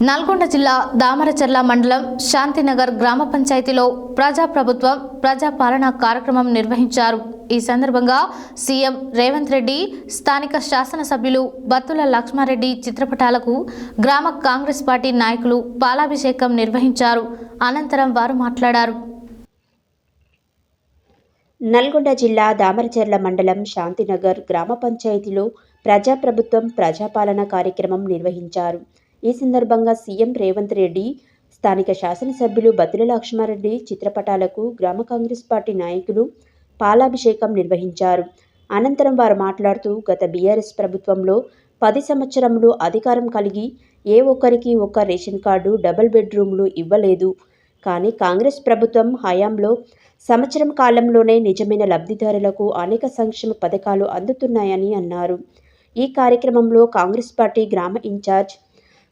నల్గొండ జిల్లా దామరచర్ల మండలం శాంతినగర్ గ్రామ పంచాయతీలో ప్రజాప్రభుత్వం ప్రజాపాలన కార్యక్రమం నిర్వహించారు. ఈ సందర్భంగా సీఎం రేవంత్ రెడ్డి, స్థానిక శాసనసభ్యులు బత్తుల లక్ష్మారెడ్డి చిత్రపటాలకు గ్రామ కాంగ్రెస్ పార్టీ నాయకులు పాలాభిషేకం నిర్వహించారు. అనంతరం వారు మాట్లాడారు. నల్గొండ జిల్లా దామరచర్ల మండలం శాంతినగర్ గ్రామ పంచాయతీలో ప్రజాప్రభుత్వం ప్రజాపాలన కార్యక్రమం నిర్వహించారు. ఈ సందర్భంగా సీఎం రేవంత్ రెడ్డి, స్థానిక శాసనసభ్యులు బత్తుల లక్ష్మారెడ్డి చిత్రపటాలకు గ్రామ కాంగ్రెస్ పార్టీ నాయకులు పాలాభిషేకం నిర్వహించారు. అనంతరం వారు మాట్లాడుతూ, గత బీఆర్ఎస్ ప్రభుత్వంలో 10 సంవత్సరంలో అధికారం కలిగి ఏ ఒక్కరికి ఒక్క రేషన్ కార్డు, డబుల్ బెడ్రూమ్లు ఇవ్వలేదు. కానీ కాంగ్రెస్ ప్రభుత్వం హయాంలో సంవత్సరం కాలంలోనే నిజమైన లబ్ధిదారులకు అనేక సంక్షేమ పథకాలు అందుతున్నాయని అన్నారు. ఈ కార్యక్రమంలో కాంగ్రెస్ పార్టీ గ్రామ ఇన్ఛార్జ్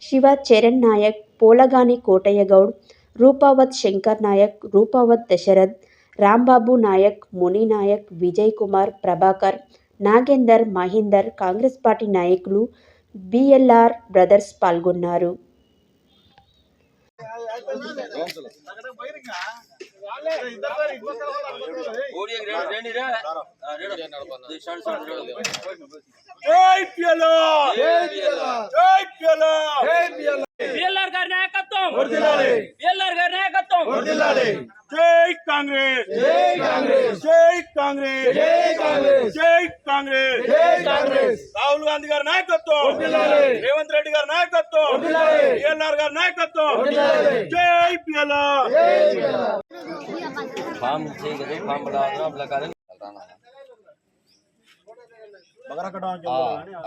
శివ చరణ్ నాయక్, పోలగాని కోటయ్య గౌడ్, రూపావత్ శంకర్ నాయక్, రూపావత్ దశరథ్, రాంబాబు నాయక్, ముని నాయక్, విజయ్ కుమార్, ప్రభాకర్, నాగేందర్, మహేందర్, కాంగ్రెస్ పార్టీ నాయకులు, బిఎల్ఆర్ బ్రదర్స్ పాల్గొన్నారు. బిఎల్ఆర్ గారి నాయకత్వం వర్ధిల్లాలి. బిఎల్ఆర్ గారి నాయకత్వం వర్ధిల్లాలి. జై కాంగ్రెస్, జై కాంగ్రెస్, జై కాంగ్రెస్, జై కాంగ్రెస్, జై కాంగ్రెస్, జై కాంగ్రెస్. రాహుల్ గాంధీ గారి నాయకత్వం వర్ధిల్లాలి. రేవంత్ రెడ్డి గారి నాయకత్వం వర్ధిల్లాలి. బిఎల్ఆర్ గారి నాయకత్వం వర్ధిల్లాలి. జై బిఎల్ఆర్, జై బిఎల్ఆర్. ఫామ్ చేయగదు, ఫామ్ బలాకరని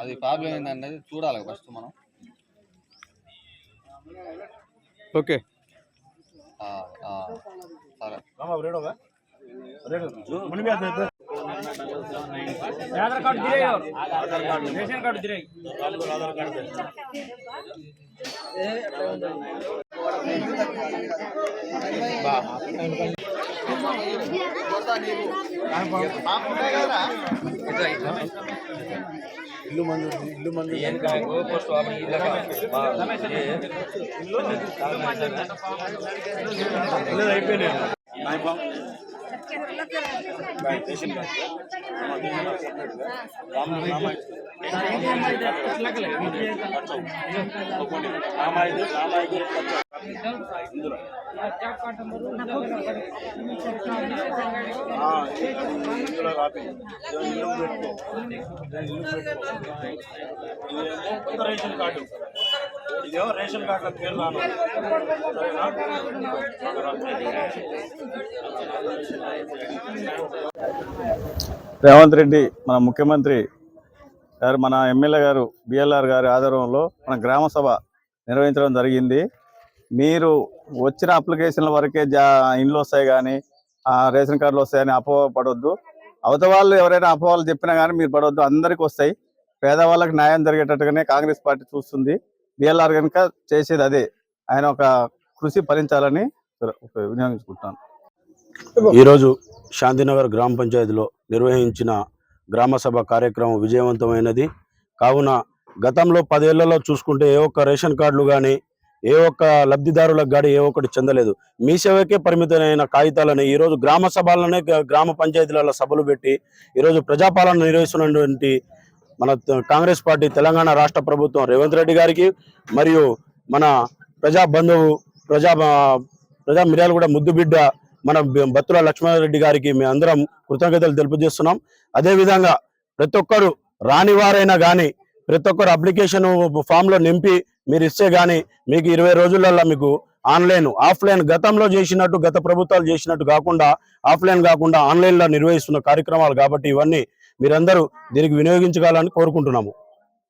అది ప్రాబ్లం ఏంటనేది చూడాలి ఫస్ట్ మనం. ఓకే సరే ఆధార్ కార్డు దిరే, రేషన్ కార్డు దిరే. ఇల్లు మంది పోస్ట్ అయిపోయినాయి. రేషన్ కార్డు, ఇదేమో రేషన్ కార్డు పేరు రాను. రేవంత్ రెడ్డి మన ముఖ్యమంత్రి గారు, మన ఎమ్మెల్యే గారు బిఎల్ఆర్ గారి ఆధ్వర్యంలో మన గ్రామ సభ నిర్వహించడం జరిగింది. మీరు వచ్చిన అప్లికేషన్ల వరకే ఇండ్లు వస్తాయి కానీ రేషన్ కార్డులు వస్తాయని అపోహ పడవద్దు. అవతల వాళ్ళు ఎవరైనా అపోహలు చెప్పినా కానీ మీరు పడవద్దు, అందరికీ వస్తాయి. పేదవాళ్ళకి న్యాయం జరిగేటట్టుగానే కాంగ్రెస్ పార్టీ చూస్తుంది. బిఎల్ఆర్ కనుక చేసేది అదే. ఆయన ఒక కృషి భరించాలని వినియోగించుకుంటున్నాను. ఈరోజు శాంతినగర్ గ్రామ పంచాయతీలో నిర్వహించిన గ్రామ సభ కార్యక్రమం విజయవంతమైనది. కావున గతంలో 10 ఏళ్లలో చూసుకుంటే ఏ ఒక్క రేషన్ కార్డులు కానీ ఏ ఒక్క లబ్ధిదారులకు కానీ ఏ ఒక్కటి చెందలేదు. మీ సేవకే పరిమితమైన కాగితాలని ఈరోజు గ్రామ సభలనే, గ్రామ పంచాయతీల సభలు పెట్టి ఈరోజు ప్రజాపాలన నిర్వహిస్తున్నటువంటి మన కాంగ్రెస్ పార్టీ తెలంగాణ రాష్ట్ర ప్రభుత్వం రేవంత్ రెడ్డి గారికి మరియు మన ప్రజా బంధువు ప్రజా మిర్యాలు కూడా ముద్దు బిడ్డ మన బత్తుల లక్ష్మారెడ్డి గారికి మేము అందరం కృతజ్ఞతలు తెలుపుజేస్తున్నాం. అదేవిధంగా ప్రతి ఒక్కరు రాని వారైనా కానీ ప్రతి ఒక్కరు అప్లికేషన్ ఫామ్లో నింపి మీరు ఇస్తే కానీ మీకు 20 రోజులలో మీకు ఆఫ్లైన్ గతంలో చేసినట్టు, గత ప్రభుత్వాలు చేసినట్టు కాకుండా ఆఫ్లైన్ కాకుండా ఆన్లైన్లో నిర్వహిస్తున్న కార్యక్రమాలు కాబట్టి ఇవన్నీ మీరందరూ దీనికి వినియోగించుకోవాలని కోరుకుంటున్నాము.